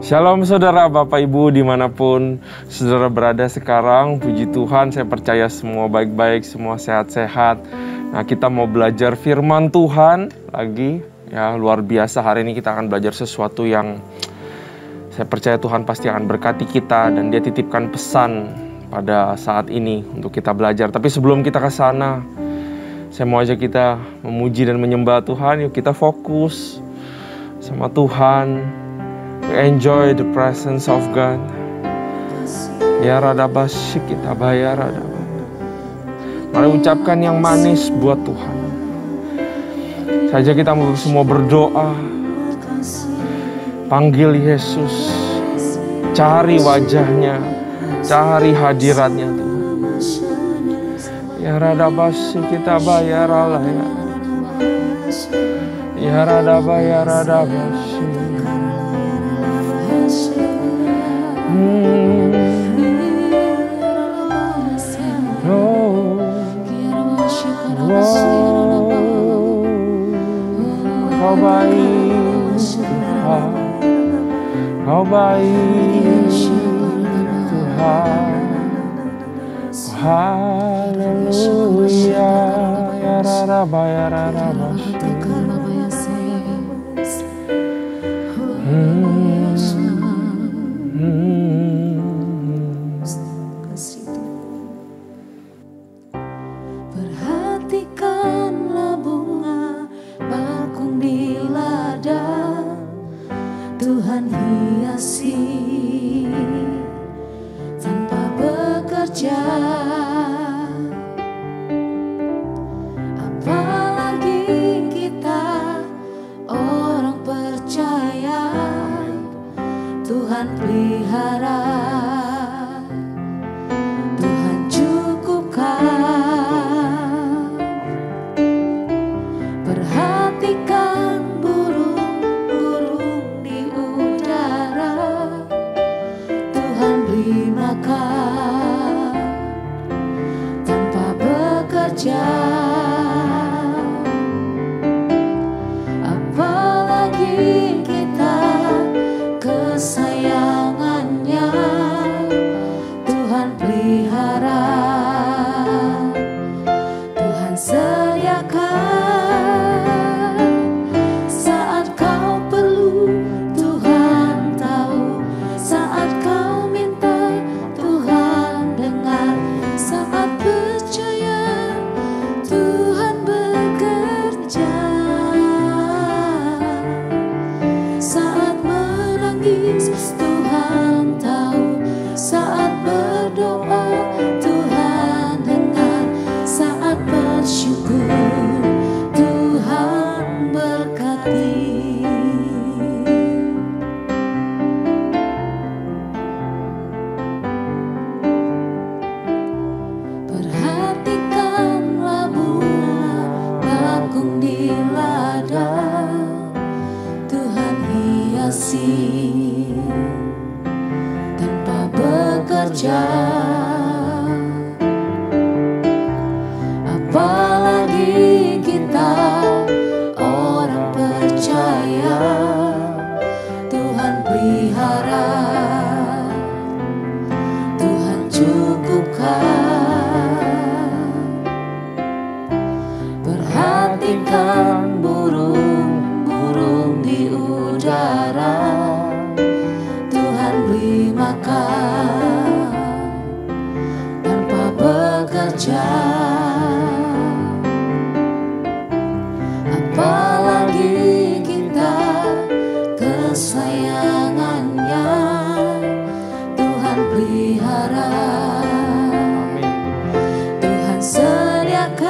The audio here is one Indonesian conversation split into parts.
Shalom saudara, Bapak Ibu dimanapun saudara berada sekarang. Puji Tuhan, saya percaya semua baik-baik, semua sehat-sehat. Nah, kita mau belajar firman Tuhan lagi. Ya, luar biasa, hari ini kita akan belajar sesuatu yang saya percaya Tuhan pasti akan berkati kita. Dan dia titipkan pesan pada saat ini untuk kita belajar. Tapi sebelum kita ke sana, saya mau ajak kita memuji dan menyembah Tuhan. Yuk kita fokus sama Tuhan. Enjoy the presence of God. Ya radabasy kita bayar radabas. Mari ucapkan yang manis buat Tuhan. Saja kita mau semua berdoa. Panggil Yesus. Cari wajahnya. Cari hadiratnya Tuhan. Ya radabasy kita bayar Allah ya. Ya radabaya radabasy. Kau baik Tuhan, Kau baik Tuhan, haleluya, ya raraba ya raraba. Perhatikanlah bunga bakung di ladang, Tuhan hiasi tanpa bekerja. Apalagi kita orang percaya, Tuhan pelihara, Tuhan cukupkan. Perhatikan burung-burung di udara, Tuhan beri makan tanpa bekerja. Apalagi kita kesayangannya, Tuhan pelihara, Tuhan sediakan saat kau perlu. Tuhan tahu saat kau minta, Tuhan dengar. Saat percaya, Tuhan bekerja. Saat menangis, Tuhan tahu. Saat berdoa, Tuhan dengar. Saat bersyukur, Tuhan berkati. Perhatikanlah bunga bakung di ladang, Tuhan hiasi tanpa bekerja. Apalagi kita orang percaya, Tuhan pelihara, Tuhan cukupkan. Perhatikan burung-burung di udara, Tuhan beri makan tanpa bekerja. Apalagi kita kesayangannya, Tuhan pelihara, Tuhan sediakan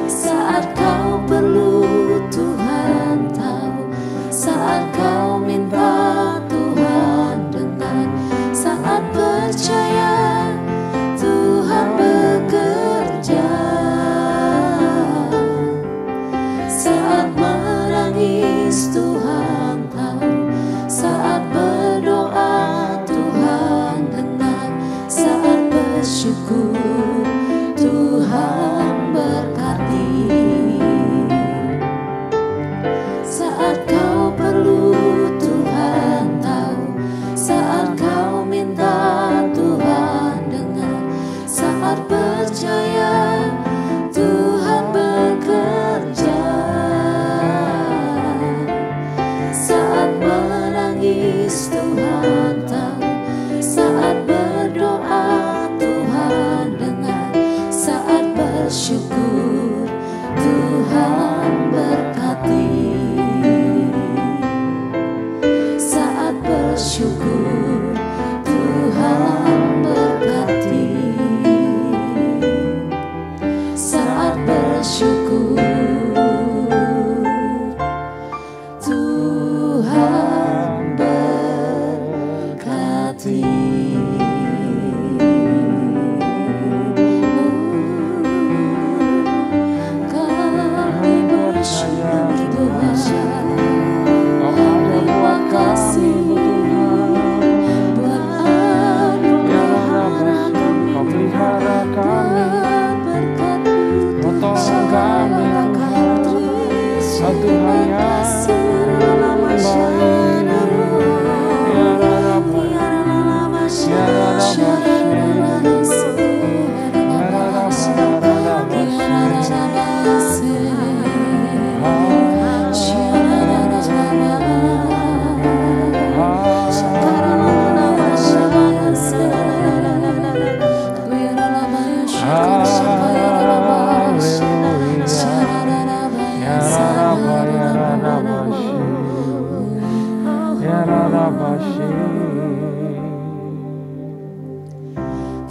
saat kau perlu. Tuhan tahu saat kau minta, Tuhan dengar. Saat percaya, Tuhan bekerja. Saat menangis, Tuhan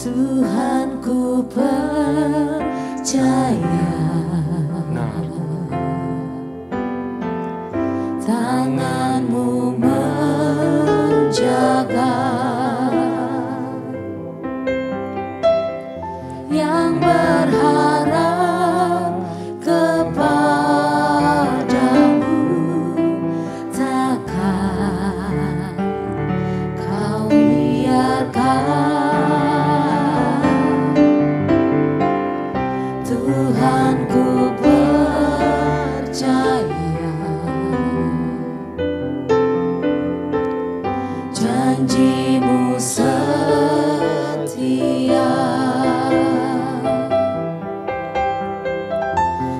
Tuhan ku percaya, tangan-Mu menjaga, yang berharap kepada-Mu takkan Kau biarkan. Tuhan ku percaya, janji-Mu setia,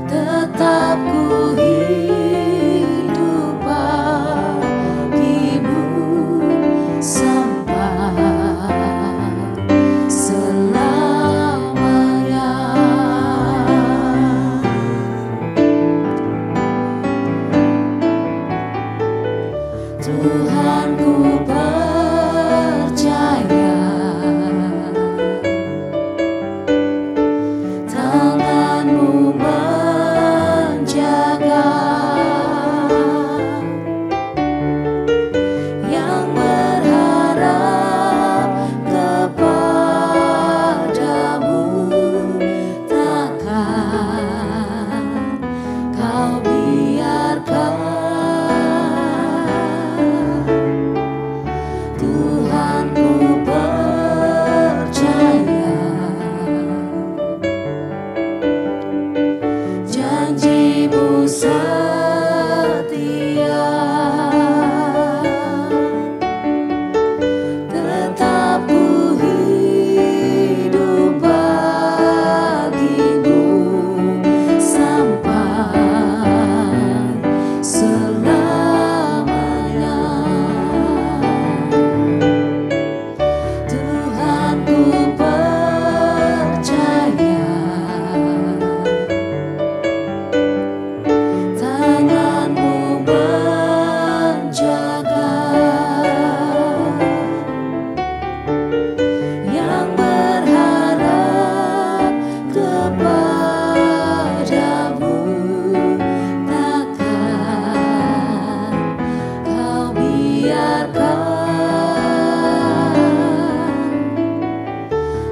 tetap ku hidup bagi-Mu sampai selamanya. Tuhan ku percaya, tangan-Mu menjaga, yang berharap kepada-Mu takkan Kau biarkan. Tuhan ku percaya, janji-Mu setia, tetap ku hidup bagi-Mu sampai selamanya. Tuhan ku percaya, tangan-Mu menjaga, yang berharap kepada-Mu takkan Kau biarkan.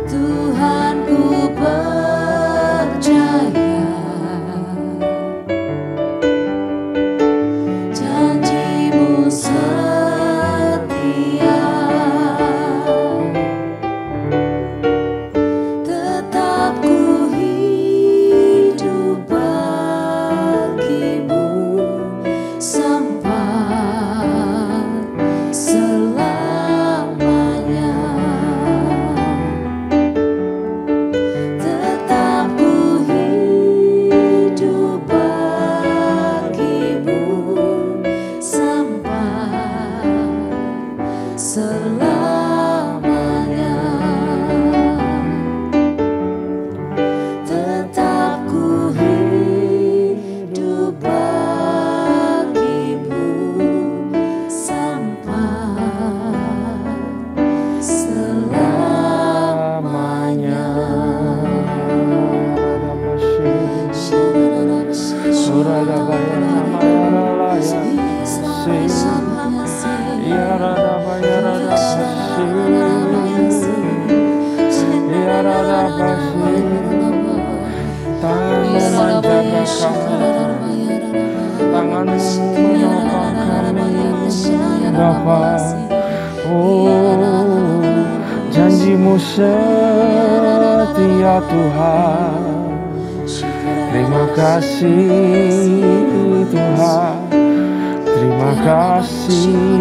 Tuhan ku percaya, janji-Mu setia, tetap ku hidup bagi-Mu sampai selamanya. Tetap ku hidup bagi-Mu sampai selamanya. Tetap ku hidup bagi-Mu sampai selamanya. Tangan-Mu menjaga kami, tangan-Mu menopang kami, Bapa. Oh, janji-Mu setia Tuhan. Terima kasih Tuhan, terima kasih.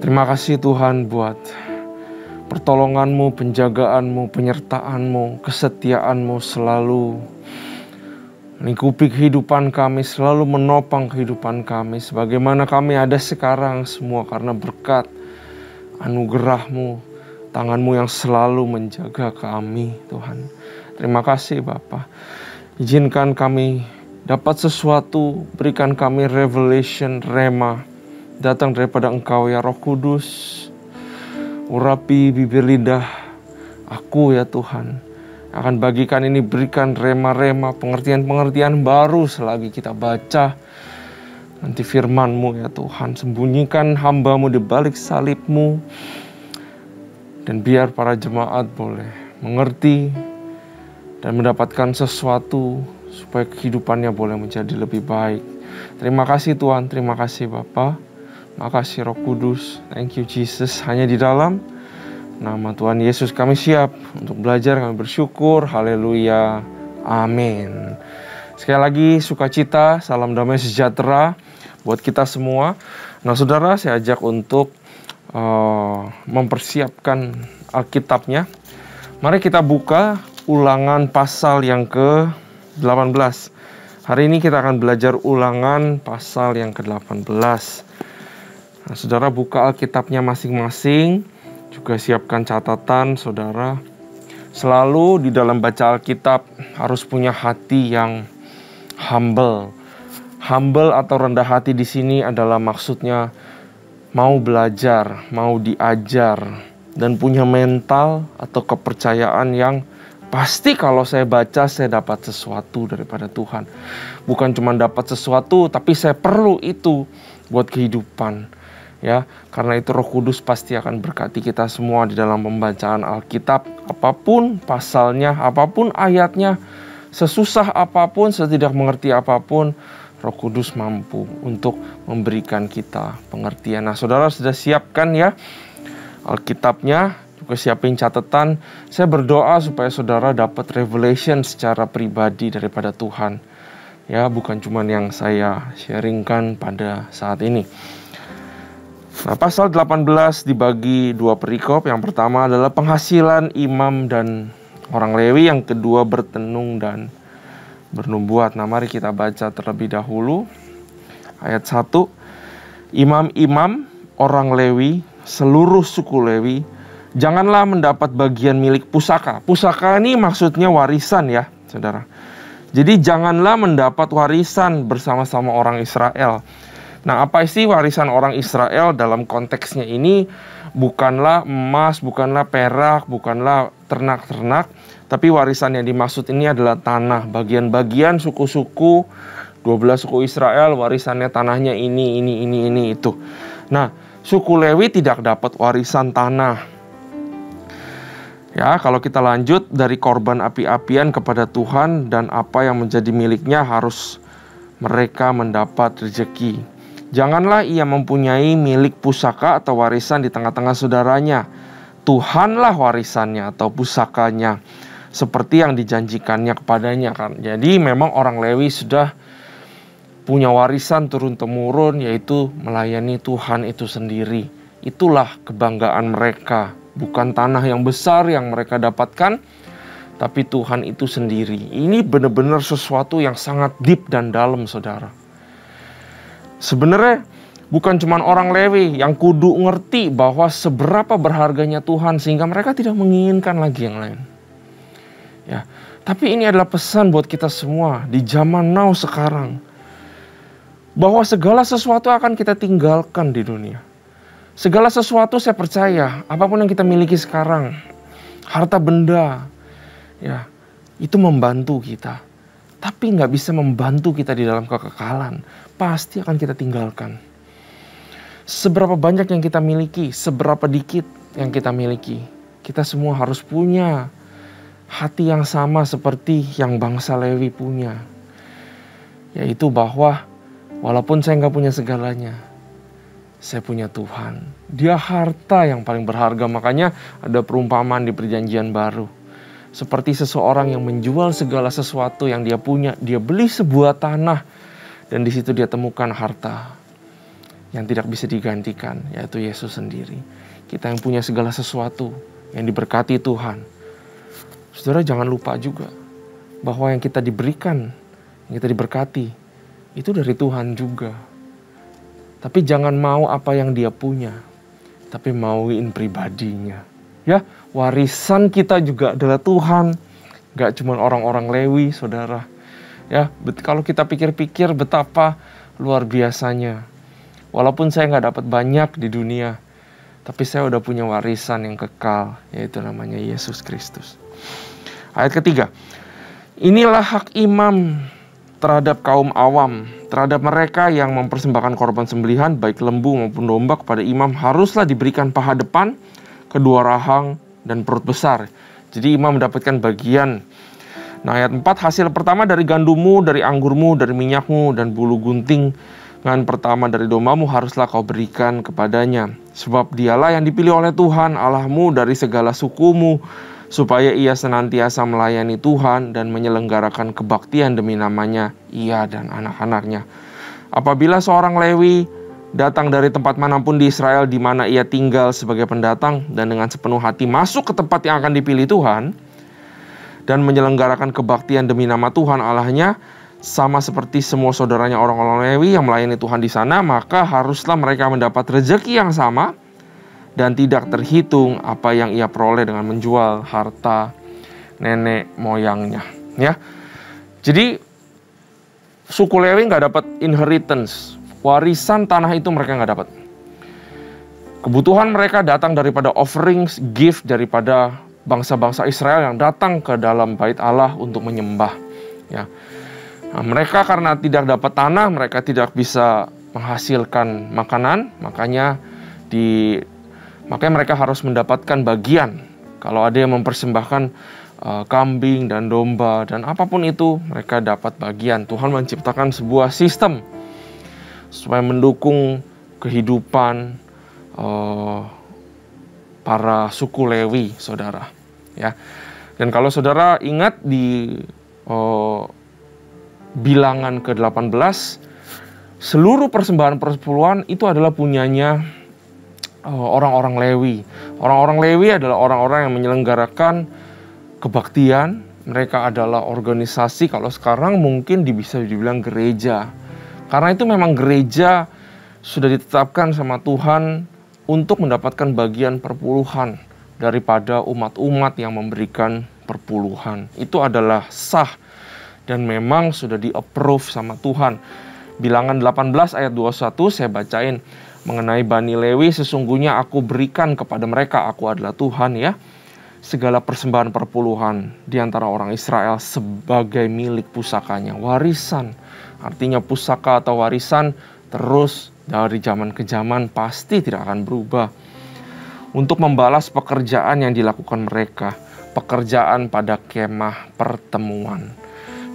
Terima kasih Tuhan buat pertolongan-Mu, penjagaan-Mu, penyertaan-Mu, kesetiaan-Mu selalu lingkupi kehidupan kami, selalu menopang kehidupan kami. Sebagaimana kami ada sekarang semua karena berkat anugerah-Mu, Tangan-Mu yang selalu menjaga kami, Tuhan. Terima kasih Bapa. Izinkan kami dapat sesuatu, berikan kami revelation, rema, datang daripada Engkau ya Roh Kudus. Urapi bibir lidah aku ya Tuhan. Akan bagikan ini, berikan rema-rema, pengertian-pengertian baru selagi kita baca nanti firman-Mu ya Tuhan. Sembunyikan hamba-Mu di balik salib-Mu. Dan biar para jemaat boleh mengerti dan mendapatkan sesuatu supaya kehidupannya boleh menjadi lebih baik. Terima kasih Tuhan, terima kasih Bapa, makasih Roh Kudus. Thank you Jesus. Hanya di dalam nama Tuhan Yesus kami siap untuk belajar, kami bersyukur. Haleluya. Amin. Sekali lagi sukacita, salam damai sejahtera buat kita semua. Nah saudara, saya ajak untuk mempersiapkan Alkitabnya. Mari kita buka Ulangan pasal yang ke-18. Hari ini kita akan belajar Ulangan pasal yang ke-18. Nah, saudara buka Alkitabnya masing-masing. Juga siapkan catatan, saudara. Selalu di dalam baca Alkitab harus punya hati yang humble. Humble atau rendah hati di sini adalah maksudnya mau belajar, mau diajar, dan punya mental atau kepercayaan yang pasti kalau saya baca saya dapat sesuatu daripada Tuhan. Bukan cuma dapat sesuatu, tapi saya perlu itu buat kehidupan. Ya, karena itu Roh Kudus pasti akan berkati kita semua di dalam pembacaan Alkitab. Apapun pasalnya, apapun ayatnya, sesusah apapun, setidak mengerti apapun, Roh Kudus mampu untuk memberikan kita pengertian. Nah, saudara sudah siapkan ya Alkitabnya, juga siapin catatan. Saya berdoa supaya saudara dapat revelation secara pribadi daripada Tuhan. Ya, bukan cuma yang saya sharingkan pada saat ini. Nah, pasal 18 dibagi dua perikop. Yang pertama adalah penghasilan imam dan orang Lewi. Yang kedua bertenung dan bernubuat. Nah, mari kita baca terlebih dahulu ayat 1. Imam-imam orang Lewi, seluruh suku Lewi, janganlah mendapat bagian milik pusaka. Pusaka ini maksudnya warisan ya, saudara. Jadi janganlah mendapat warisan bersama-sama orang Israel. Nah, apa sih warisan orang Israel dalam konteksnya ini? Bukanlah emas, bukanlah perak, bukanlah ternak-ternak, tapi warisan yang dimaksud ini adalah tanah. Bagian-bagian suku-suku, 12 suku Israel, warisannya tanahnya ini, itu. Nah, suku Lewi tidak dapat warisan tanah. Ya, kalau kita lanjut dari korban api-apian kepada Tuhan dan apa yang menjadi miliknya harus mereka mendapat rezeki. Janganlah ia mempunyai milik pusaka atau warisan di tengah-tengah saudaranya. Tuhanlah warisannya atau pusakanya, seperti yang dijanjikannya kepadanya kan. Jadi memang orang Lewi sudah punya warisan turun-temurun, yaitu melayani Tuhan itu sendiri. Itulah kebanggaan mereka. Bukan tanah yang besar yang mereka dapatkan, tapi Tuhan itu sendiri. Ini benar-benar sesuatu yang sangat deep dan dalam, saudara. Sebenarnya bukan cuma orang Lewi yang kudu ngerti bahwa seberapa berharganya Tuhan sehingga mereka tidak menginginkan lagi yang lain. Ya, tapi ini adalah pesan buat kita semua di zaman now sekarang. Bahwa segala sesuatu akan kita tinggalkan di dunia. Segala sesuatu saya percaya, apapun yang kita miliki sekarang, harta benda, ya, itu membantu kita. Tapi nggak bisa membantu kita di dalam kekekalan. Pasti akan kita tinggalkan. Seberapa banyak yang kita miliki, seberapa dikit yang kita miliki, kita semua harus punya hati yang sama seperti yang bangsa Lewi punya. Yaitu bahwa walaupun saya nggak punya segalanya, saya punya Tuhan. Dia harta yang paling berharga. Makanya ada perumpamaan di Perjanjian Baru. Seperti seseorang yang menjual segala sesuatu yang dia punya. Dia beli sebuah tanah. Dan di situ dia temukan harta yang tidak bisa digantikan. Yaitu Yesus sendiri. Kita yang punya segala sesuatu yang diberkati Tuhan. Saudara jangan lupa juga bahwa yang kita diberikan, yang kita diberkati, itu dari Tuhan juga. Tapi jangan mau apa yang dia punya, tapi mauin pribadinya. Ya, warisan kita juga adalah Tuhan. Gak cuma orang-orang Lewi, saudara. Ya, kalau kita pikir-pikir betapa luar biasanya. Walaupun saya nggak dapat banyak di dunia, tapi saya udah punya warisan yang kekal, yaitu namanya Yesus Kristus. Ayat ketiga, inilah hak imam terhadap kaum awam, terhadap mereka yang mempersembahkan korban sembelihan, baik lembu maupun domba kepada imam, haruslah diberikan paha depan, kedua rahang, dan perut besar. Jadi imam mendapatkan bagian. Nah, ayat 4, hasil pertama dari gandummu, dari anggurmu, dari minyakmu, dan bulu gunting dengan pertama dari dombamu haruslah kau berikan kepadanya. Sebab dialah yang dipilih oleh Tuhan Allahmu dari segala sukumu, supaya ia senantiasa melayani Tuhan dan menyelenggarakan kebaktian demi namanya, ia dan anak-anaknya. Apabila seorang Lewi datang dari tempat manapun di Israel di mana ia tinggal sebagai pendatang dan dengan sepenuh hati masuk ke tempat yang akan dipilih Tuhan dan menyelenggarakan kebaktian demi nama Tuhan Allahnya, sama seperti semua saudaranya orang-orang Lewi yang melayani Tuhan di sana, maka haruslah mereka mendapat rezeki yang sama dan tidak terhitung apa yang ia peroleh dengan menjual harta nenek moyangnya. Ya, jadi suku Lewi nggak dapat inheritance. Warisan tanah itu mereka nggak dapat. Kebutuhan mereka datang daripada offerings, gift daripada bangsa-bangsa Israel yang datang ke dalam bait Allah untuk menyembah. Ya, nah, mereka karena tidak dapat tanah, mereka tidak bisa menghasilkan makanan, makanya mereka harus mendapatkan bagian. Kalau ada yang mempersembahkan kambing dan domba dan apapun itu, mereka dapat bagian. Tuhan menciptakan sebuah sistem supaya mendukung kehidupan para suku Lewi, saudara. Ya, dan kalau saudara ingat di bilangan ke-18, seluruh persembahan persepuluhan itu adalah punyanya orang-orang Lewi. Orang-orang Lewi adalah orang-orang yang menyelenggarakan kebaktian. Mereka adalah organisasi, kalau sekarang mungkin bisa dibilang gereja. Karena itu memang gereja sudah ditetapkan sama Tuhan untuk mendapatkan bagian perpuluhan daripada umat-umat yang memberikan perpuluhan. Itu adalah sah dan memang sudah di-approve sama Tuhan. Bilangan 18 ayat 21 saya bacain mengenai Bani Lewi, sesungguhnya aku berikan kepada mereka, aku adalah Tuhan ya, segala persembahan perpuluhan di antara orang Israel sebagai milik pusakanya, warisan. Artinya pusaka atau warisan terus dari zaman ke zaman pasti tidak akan berubah. Untuk membalas pekerjaan yang dilakukan mereka, pekerjaan pada kemah pertemuan.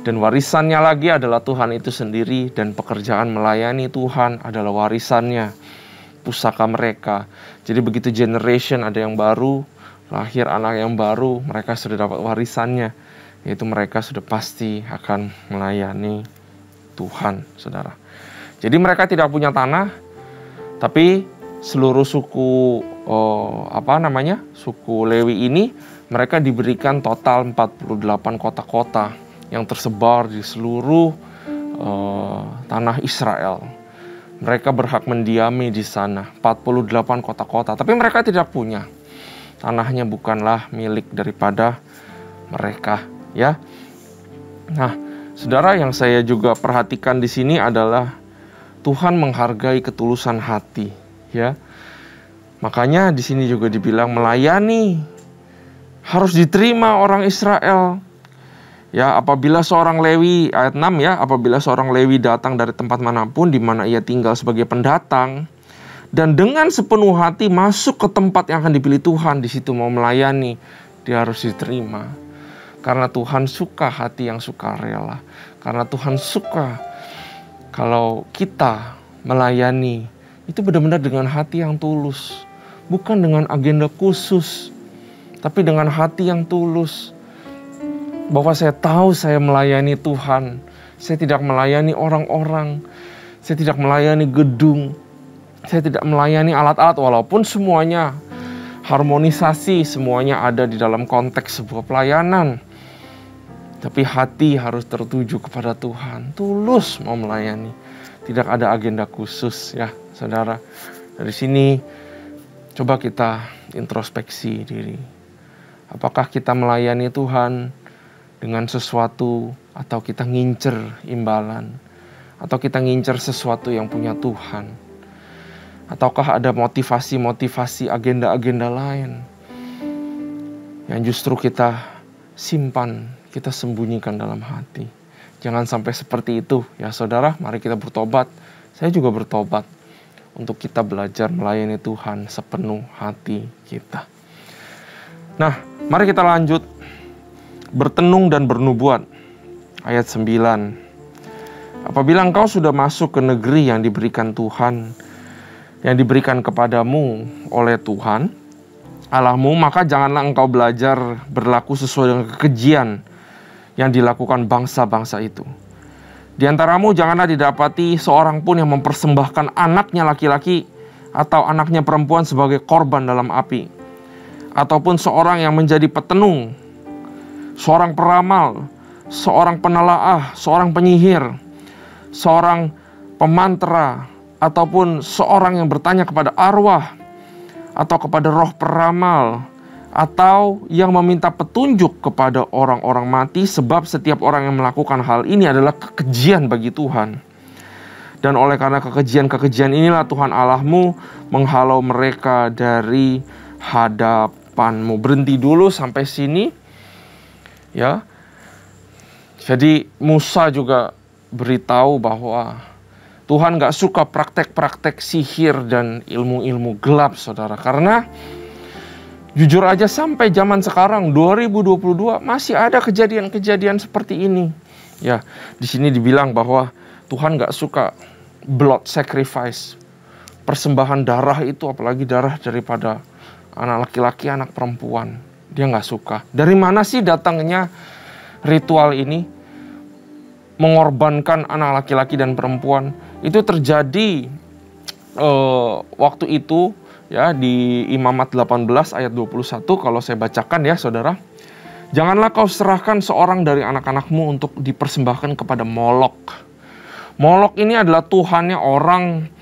Dan warisannya lagi adalah Tuhan itu sendiri, dan pekerjaan melayani Tuhan adalah warisannya, pusaka mereka. Jadi begitu generation ada yang baru, lahir anak yang baru, mereka sudah dapat warisannya, yaitu mereka sudah pasti akan melayani Tuhan, saudara. Jadi mereka tidak punya tanah, tapi seluruh suku suku Lewi ini mereka diberikan total 48 kota-kota yang tersebar di seluruh tanah Israel. Mereka berhak mendiami di sana 48 kota-kota, tapi mereka tidak punya. Tanahnya bukanlah milik daripada mereka, ya. Nah, saudara, yang saya juga perhatikan di sini adalah Tuhan menghargai ketulusan hati, ya. Makanya di sini juga dibilang melayani harus diterima orang Israel. Ya, apabila seorang Lewi, ayat 6 ya, apabila seorang Lewi datang dari tempat manapun di mana ia tinggal sebagai pendatang dan dengan sepenuh hati masuk ke tempat yang akan dipilih Tuhan, di situ mau melayani, dia harus diterima. Karena Tuhan suka hati yang sukarela. Karena Tuhan suka kalau kita melayani itu benar-benar dengan hati yang tulus, bukan dengan agenda khusus, tapi dengan hati yang tulus. Bahwa saya tahu saya melayani Tuhan, saya tidak melayani orang-orang, saya tidak melayani gedung, saya tidak melayani alat-alat, walaupun semuanya harmonisasi, semuanya ada di dalam konteks sebuah pelayanan. Tapi hati harus tertuju kepada Tuhan, tulus mau melayani. Tidak ada agenda khusus, ya saudara. Dari sini coba kita introspeksi diri. Apakah kita melayani Tuhan dengan sesuatu, atau kita ngincer imbalan, atau kita ngincer sesuatu yang punya Tuhan, ataukah ada motivasi-motivasi, agenda-agenda lain yang justru kita simpan, kita sembunyikan dalam hati. Jangan sampai seperti itu ya saudara. Mari kita bertobat. Saya juga bertobat untuk kita belajar melayani Tuhan sepenuh hati kita. Nah, mari kita lanjut. Bertenung dan bernubuat. Ayat 9. Apabila engkau sudah masuk ke negeri yang diberikan Tuhan, yang diberikan kepadamu oleh Tuhan Allahmu, maka janganlah engkau belajar berlaku sesuai dengan kekejian yang dilakukan bangsa-bangsa itu. Di antaramu janganlah didapati seorang pun yang mempersembahkan anaknya laki-laki atau anaknya perempuan sebagai korban dalam api, ataupun seorang yang menjadi petenung, seorang peramal, seorang penelaah, seorang penyihir, seorang pemantra, ataupun seorang yang bertanya kepada arwah atau kepada roh peramal, atau yang meminta petunjuk kepada orang-orang mati, sebab setiap orang yang melakukan hal ini adalah kekejian bagi Tuhan. Dan oleh karena kekejian-kekejian inilah Tuhan Allahmu menghalau mereka dari hadapanmu. Berhenti dulu sampai sini ya. Jadi Musa juga beritahu bahwa Tuhan gak suka praktek-praktek sihir dan ilmu-ilmu gelap, saudara. Karena jujur aja sampai zaman sekarang 2022 masih ada kejadian-kejadian seperti ini. Ya, di sini dibilang bahwa Tuhan gak suka blood sacrifice, persembahan darah itu, apalagi darah daripada anak laki-laki, anak perempuan. Dia gak suka. Dari mana sih datangnya ritual ini? Mengorbankan anak laki-laki dan perempuan. Itu terjadi waktu itu ya di Imamat 18 ayat 21, kalau saya bacakan ya saudara. Janganlah kau serahkan seorang dari anak-anakmu untuk dipersembahkan kepada Molok. Molok ini adalah tuhannya orang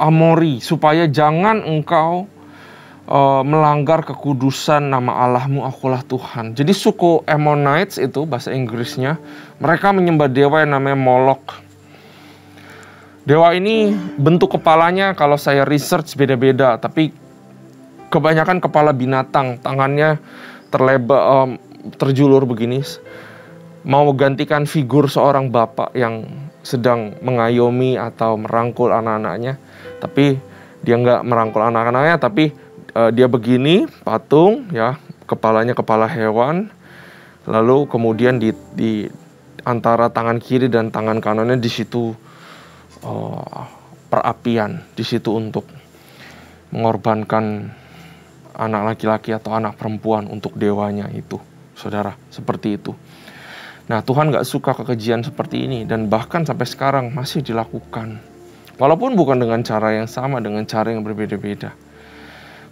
Amori, supaya jangan engkau melanggar kekudusan nama Allahmu, akulah Tuhan. Jadi suku Ammonites itu bahasa Inggrisnya, mereka menyembah dewa yang namanya Molok. Dewa ini bentuk kepalanya kalau saya research beda-beda, tapi kebanyakan kepala binatang, tangannya terjulur begini, mau gantikan figur seorang bapak yang sedang mengayomi atau merangkul anak-anaknya, tapi dia nggak merangkul anak-anaknya, tapi dia begini, patung ya, kepalanya kepala hewan, lalu kemudian di antara tangan kiri dan tangan kanannya di situ perapian, di situ untuk mengorbankan anak laki-laki atau anak perempuan untuk dewanya itu, saudara, seperti itu. Nah, Tuhan gak suka kekejian seperti ini, dan bahkan sampai sekarang masih dilakukan. Walaupun bukan dengan cara yang sama, dengan cara yang berbeda-beda.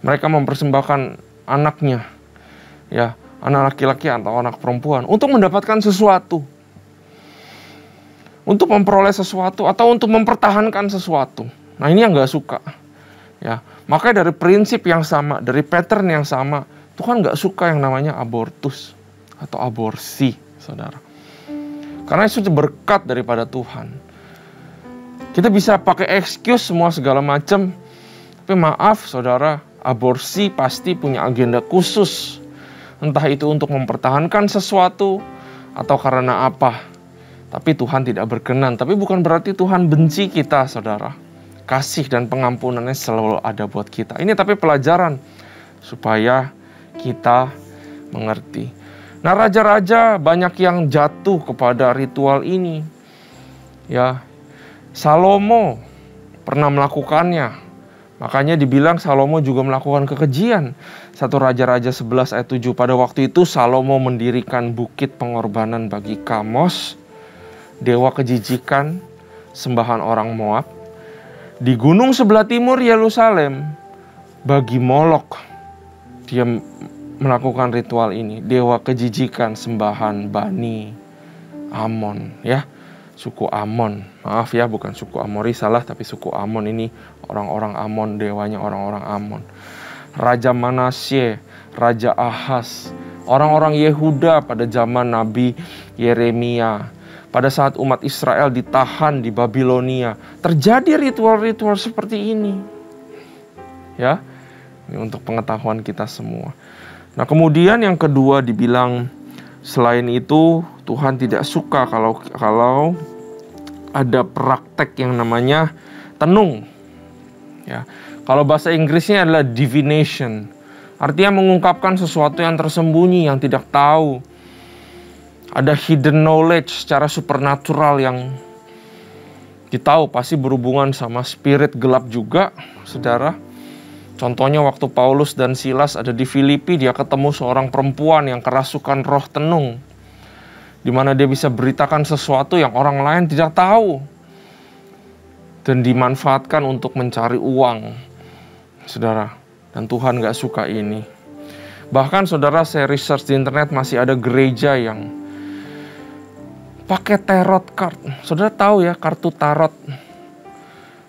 Mereka mempersembahkan anaknya, ya, anak laki-laki atau anak perempuan untuk mendapatkan sesuatu, untuk memperoleh sesuatu, atau untuk mempertahankan sesuatu. Nah, ini yang gak suka. Ya, makanya dari prinsip yang sama, dari pattern yang sama, Tuhan gak suka yang namanya abortus atau aborsi, saudara. Karena itu berkat daripada Tuhan. Kita bisa pakai excuse semua segala macam, tapi maaf saudara, aborsi pasti punya agenda khusus. Entah itu untuk mempertahankan sesuatu atau karena apa. Tapi Tuhan tidak berkenan. Tapi bukan berarti Tuhan benci kita, saudara. Kasih dan pengampunannya selalu ada buat kita. Ini tapi pelajaran supaya kita mengerti. Nah, raja-raja banyak yang jatuh kepada ritual ini. Ya, Salomo pernah melakukannya. Makanya dibilang Salomo juga melakukan kekejian. 1 Raja-Raja 11 ayat 7. Pada waktu itu Salomo mendirikan bukit pengorbanan bagi Kamos, dewa kejijikan, sembahan orang Moab. Di gunung sebelah timur Yerusalem, bagi Molok, dia melakukan ritual ini. Dewa kejijikan, sembahan Bani Amon, ya, suku Amon. Maaf ya, bukan suku Amori, salah, tapi suku Amon ini orang-orang Amon, dewanya orang-orang Amon. Raja Manasye, Raja Ahaz, orang-orang Yehuda pada zaman Nabi Yeremia. Pada saat umat Israel ditahan di Babilonia, terjadi ritual-ritual seperti ini. Ya, ini untuk pengetahuan kita semua. Nah, kemudian yang kedua dibilang, selain itu Tuhan tidak suka kalau ada praktek yang namanya tenung. Ya, kalau bahasa Inggrisnya adalah divination, artinya mengungkapkan sesuatu yang tersembunyi, yang tidak tahu. Ada hidden knowledge secara supernatural yang kita tahu pasti berhubungan sama spirit gelap juga, saudara. Contohnya waktu Paulus dan Silas ada di Filipi, dia ketemu seorang perempuan yang kerasukan roh tenung, di mana dia bisa beritakan sesuatu yang orang lain tidak tahu, dan dimanfaatkan untuk mencari uang, saudara. Dan Tuhan gak suka ini. Bahkan saudara, saya research di internet, masih ada gereja yang pakai tarot card. Saudara tahu ya, kartu tarot.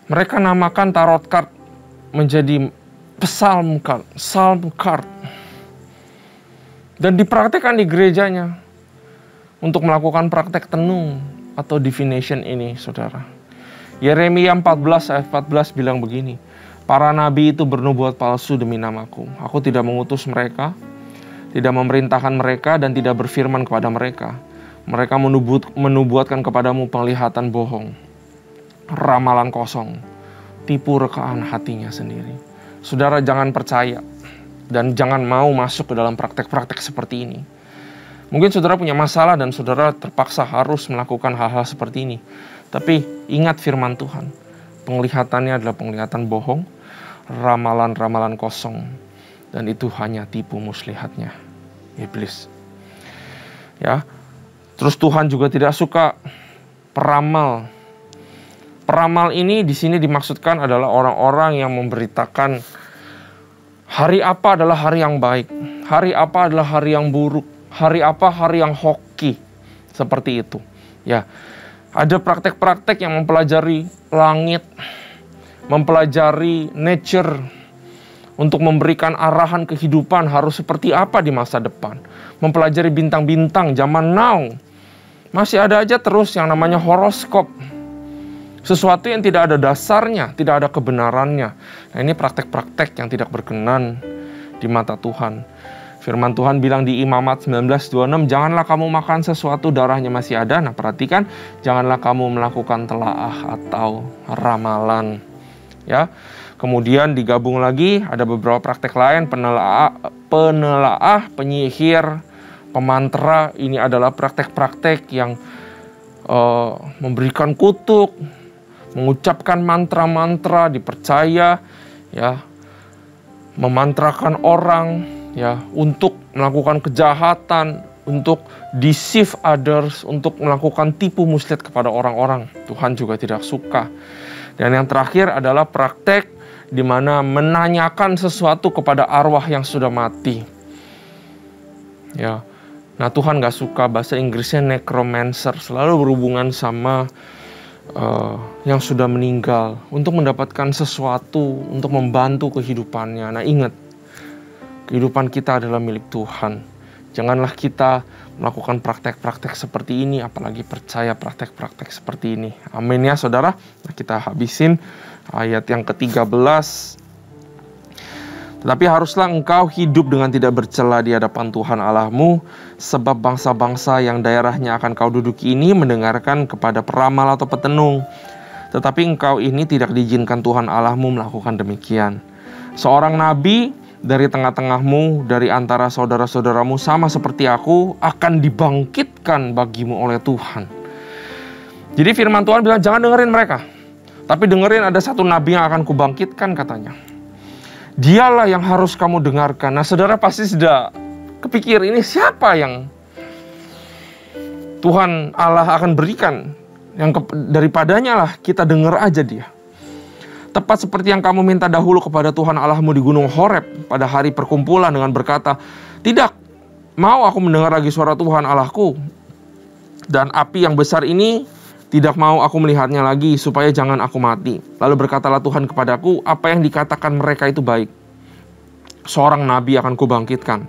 Mereka namakan tarot card menjadi psalm card. Dan dipraktekkan di gerejanya untuk melakukan praktek tenung atau divination ini, saudara. Yeremia 14 ayat 14 bilang begini, para nabi itu bernubuat palsu demi namaku. Aku tidak mengutus mereka, tidak memerintahkan mereka, dan tidak berfirman kepada mereka. Mereka menubuatkan kepadamu penglihatan bohong, ramalan kosong, tipu rekaan hatinya sendiri. Saudara, jangan percaya dan jangan mau masuk ke dalam praktek-praktek seperti ini. Mungkin saudara punya masalah dan saudara terpaksa harus melakukan hal-hal seperti ini. Tapi ingat firman Tuhan, penglihatannya adalah penglihatan bohong, ramalan-ramalan kosong, dan itu hanya tipu muslihatnya iblis. Ya. Terus Tuhan juga tidak suka peramal. Peramal ini di sini dimaksudkan adalah orang-orang yang memberitakan hari apa adalah hari yang baik, hari apa adalah hari yang buruk, hari apa hari yang hoki, seperti itu. Ya, ada praktek-praktek yang mempelajari langit, mempelajari nature, untuk memberikan arahan kehidupan harus seperti apa di masa depan. Mempelajari bintang-bintang zaman now. Masih ada aja terus yang namanya horoskop. Sesuatu yang tidak ada dasarnya, tidak ada kebenarannya. Nah, ini praktek-praktek yang tidak berkenan di mata Tuhan. Firman Tuhan bilang di Imamat 19:26, janganlah kamu makan sesuatu darahnya masih ada. Nah, perhatikan, janganlah kamu melakukan telaah atau ramalan. Ya. Kemudian digabung lagi ada beberapa praktek lain, penelaah, penyihir, pemantra. Ini adalah praktek-praktek yang memberikan kutuk, mengucapkan mantra-mantra, dipercaya, ya, memantrakan orang, ya, untuk melakukan kejahatan, untuk deceive others, untuk melakukan tipu muslihat kepada orang-orang. Tuhan juga tidak suka. Dan yang terakhir adalah praktek di mana menanyakan sesuatu kepada arwah yang sudah mati. Ya, nah Tuhan gak suka, bahasa Inggrisnya necromancer, selalu berhubungan sama yang sudah meninggal untuk mendapatkan sesuatu, untuk membantu kehidupannya. Nah ingat, kehidupan kita adalah milik Tuhan. Janganlah kita melakukan praktek-praktek seperti ini, apalagi percaya praktek-praktek seperti ini. Amin ya saudara. Nah, kita habisin ayat yang ke-13. Tetapi haruslah engkau hidup dengan tidak bercela di hadapan Tuhan Allahmu, sebab bangsa-bangsa yang daerahnya akan kau duduki ini mendengarkan kepada peramal atau petenung. Tetapi engkau ini tidak diizinkan Tuhan Allahmu melakukan demikian. Seorang nabi dari tengah-tengahmu, dari antara saudara-saudaramu sama seperti aku, akan dibangkitkan bagimu oleh Tuhan. Jadi firman Tuhan bilang jangan dengerin mereka, tapi dengerin ada satu nabi yang akan kubangkitkan katanya. Dialah yang harus kamu dengarkan. Nah saudara pasti sudah kepikir ini siapa yang Tuhan Allah akan berikan, yang daripadanya lah kita dengar aja dia. Tepat seperti yang kamu minta dahulu kepada Tuhan Allahmu di Gunung Horeb pada hari perkumpulan dengan berkata, tidak mau aku mendengar lagi suara Tuhan Allahku, dan api yang besar ini tidak mau aku melihatnya lagi supaya jangan aku mati. Lalu berkatalah Tuhan kepadaku, apa yang dikatakan mereka itu baik. seorang nabi akan kubangkitkan.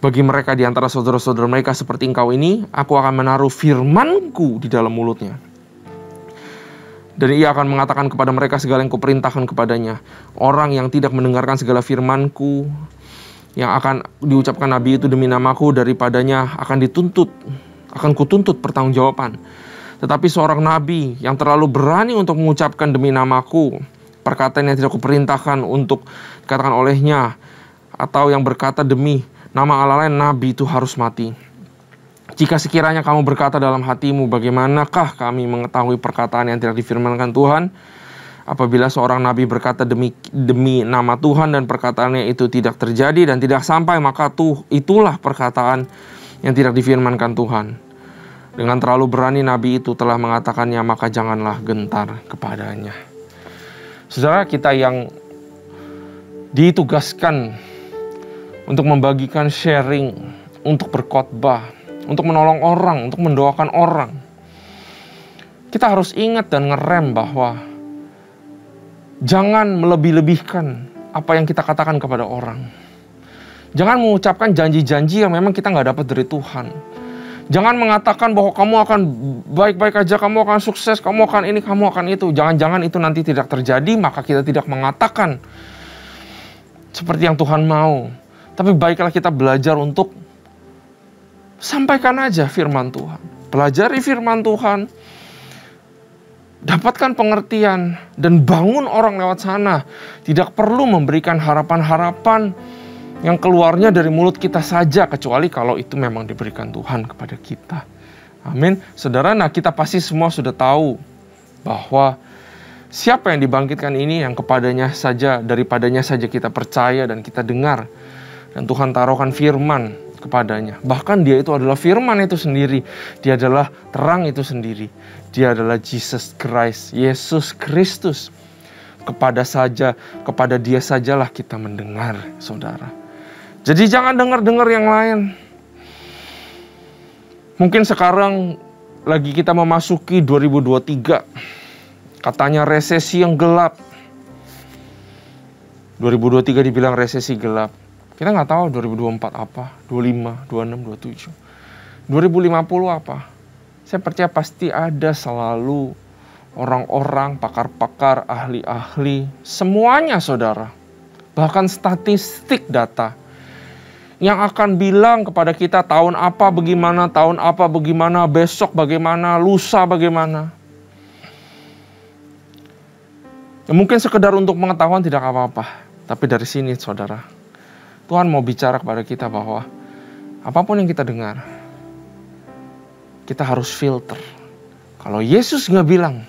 Bagi mereka di antara saudara-saudara mereka seperti engkau ini, aku akan menaruh firman-Ku di dalam mulutnya. Dan ia akan mengatakan kepada mereka segala yang kuperintahkan kepadanya. Orang yang tidak mendengarkan segala firman-Ku yang akan diucapkan nabi itu demi nama-Ku, daripadanya akan kutuntut pertanggungjawaban. Tetapi seorang nabi yang terlalu berani untuk mengucapkan demi nama-Ku perkataan yang tidak kuperintahkan untuk dikatakan olehnya, atau yang berkata demi nama Allah lain, nabi itu harus mati. Jika sekiranya kamu berkata dalam hatimu, bagaimanakah kami mengetahui perkataan yang tidak difirmankan Tuhan? Apabila seorang nabi berkata demi nama Tuhan dan perkataannya itu tidak terjadi dan tidak sampai, maka itulah perkataan yang tidak difirmankan Tuhan. Dengan terlalu berani nabi itu telah mengatakannya, maka janganlah gentar kepadanya. Saudara, kita yang ditugaskan untuk membagikan sharing, untuk berkhotbah, untuk menolong orang, untuk mendoakan orang, kita harus ingat dan ngerem bahwa jangan melebih-lebihkan apa yang kita katakan kepada orang. Jangan mengucapkan janji-janji yang memang kita nggak dapat dari Tuhan. Jangan mengatakan bahwa kamu akan baik-baik aja, kamu akan sukses, kamu akan ini, kamu akan itu. Jangan-jangan itu nanti tidak terjadi, maka kita tidak mengatakan seperti yang Tuhan mau. Tapi baiklah kita belajar untuk sampaikan aja firman Tuhan. Pelajari firman Tuhan. Dapatkan pengertian dan bangun orang lewat sana. Tidak perlu memberikan harapan-harapan yang keluarnya dari mulut kita saja, kecuali kalau itu memang diberikan Tuhan kepada kita. Amin. Saudara, nah kita pasti semua sudah tahu bahwa siapa yang dibangkitkan ini yang daripadanya saja kita percaya dan kita dengar. Dan Tuhan taruhkan firman kepadanya. Bahkan dia itu adalah firman itu sendiri. Dia adalah terang itu sendiri. Dia adalah Jesus Christ, Yesus Kristus. Kepada dia sajalah kita mendengar, saudara. Jadi jangan dengar-dengar yang lain. Mungkin sekarang lagi kita memasuki 2023. Katanya resesi yang gelap. 2023 dibilang resesi gelap. Kita nggak tahu 2024 apa, 25, 26, 27. 2050 apa? Saya percaya pasti ada selalu orang-orang, pakar-pakar, ahli-ahli, semuanya saudara. Bahkan statistik data yang akan bilang kepada kita tahun apa bagaimana, besok bagaimana, lusa bagaimana. Ya, mungkin sekedar untuk pengetahuan tidak apa-apa. Tapi dari sini saudara, Tuhan mau bicara kepada kita bahwa apapun yang kita dengar, kita harus filter. Kalau Yesus nggak bilang,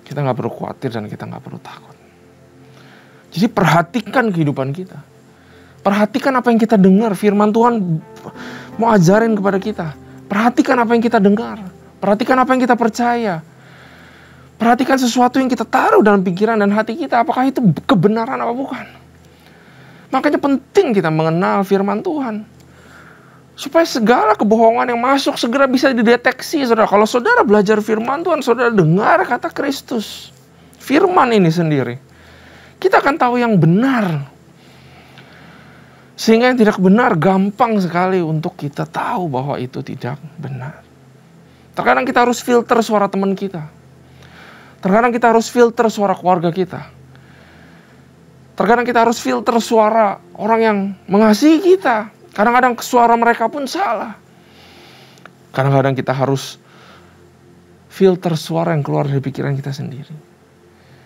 kita nggak perlu khawatir dan kita nggak perlu takut. Jadi perhatikan kehidupan kita. Perhatikan apa yang kita dengar. Firman Tuhan mau ajarin kepada kita. Perhatikan apa yang kita dengar. Perhatikan apa yang kita percaya. Perhatikan sesuatu yang kita taruh dalam pikiran dan hati kita. Apakah itu kebenaran apa bukan? Makanya penting kita mengenal firman Tuhan. Supaya segala kebohongan yang masuk segera bisa dideteksi, saudara. Kalau saudara belajar firman Tuhan, saudara dengar kata Kristus. Firman ini sendiri. Kita akan tahu yang benar. Sehingga yang tidak benar gampang sekali untuk kita tahu bahwa itu tidak benar. Terkadang kita harus filter suara teman kita. Terkadang kita harus filter suara keluarga kita. Terkadang kita harus filter suara orang yang mengasihi kita. Kadang-kadang suara mereka pun salah. Kadang-kadang kita harus filter suara yang keluar dari pikiran kita sendiri.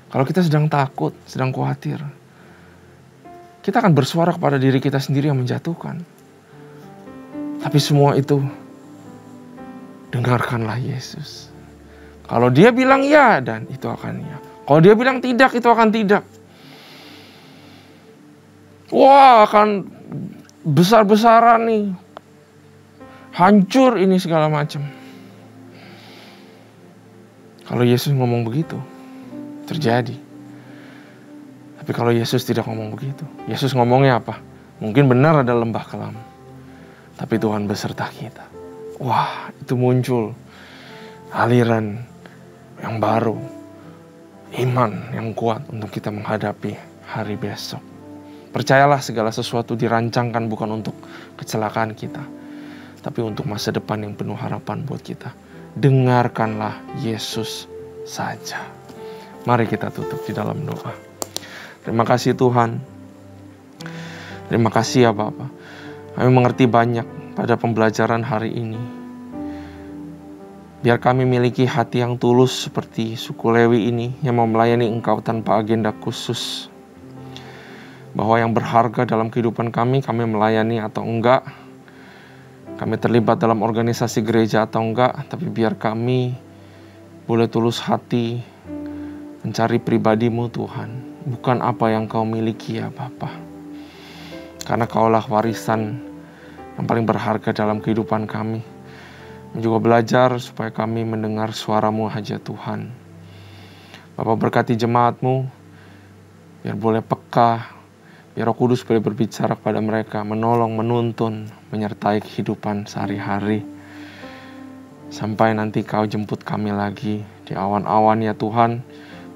Kalau kita sedang takut, sedang khawatir, kita akan bersuara kepada diri kita sendiri yang menjatuhkan. Tapi semua itu, dengarkanlah Yesus. Kalau dia bilang ya, dan itu akan ya. Kalau dia bilang tidak, itu akan tidak. Wah, akan besar-besaran nih. Hancur ini segala macam. Kalau Yesus ngomong begitu, terjadi. Tapi kalau Yesus tidak ngomong begitu, Yesus ngomongnya apa? Mungkin benar ada lembah kelam, tapi Tuhan beserta kita. Wah, itu muncul aliran yang baru, iman yang kuat untuk kita menghadapi hari besok. Percayalah segala sesuatu dirancangkan bukan untuk kecelakaan kita, tapi untuk masa depan yang penuh harapan buat kita. Dengarkanlah Yesus saja. Mari kita tutup di dalam doa. Terima kasih Tuhan. Terima kasih ya Bapa. Kami mengerti banyak pada pembelajaran hari ini. Biar kami miliki hati yang tulus seperti suku Lewi ini yang mau melayani Engkau tanpa agenda khusus. Bahwa yang berharga dalam kehidupan kami melayani atau enggak. Kami terlibat dalam organisasi gereja atau enggak. Tapi biar kami boleh tulus hati mencari pribadi-Mu Tuhan. Bukan apa yang Kau miliki ya Bapa. Karena Kaulah warisan yang paling berharga dalam kehidupan kami. Juga belajar supaya kami mendengar suara-Mu aja Tuhan. Bapa berkati jemaat-Mu. Biar boleh peka. Biar Roh Kudus boleh berbicara kepada mereka. Menolong, menuntun, menyertai kehidupan sehari-hari. Sampai nanti Kau jemput kami lagi di awan-awan ya Tuhan.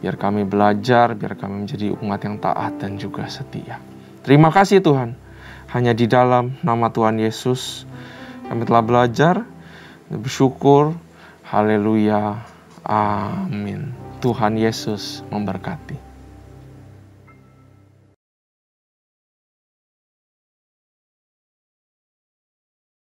Biar kami belajar, biar kami menjadi umat yang taat dan juga setia. Terima kasih Tuhan. Hanya di dalam nama Tuhan Yesus kami telah belajar dan bersyukur. Haleluya. Amin. Tuhan Yesus memberkati.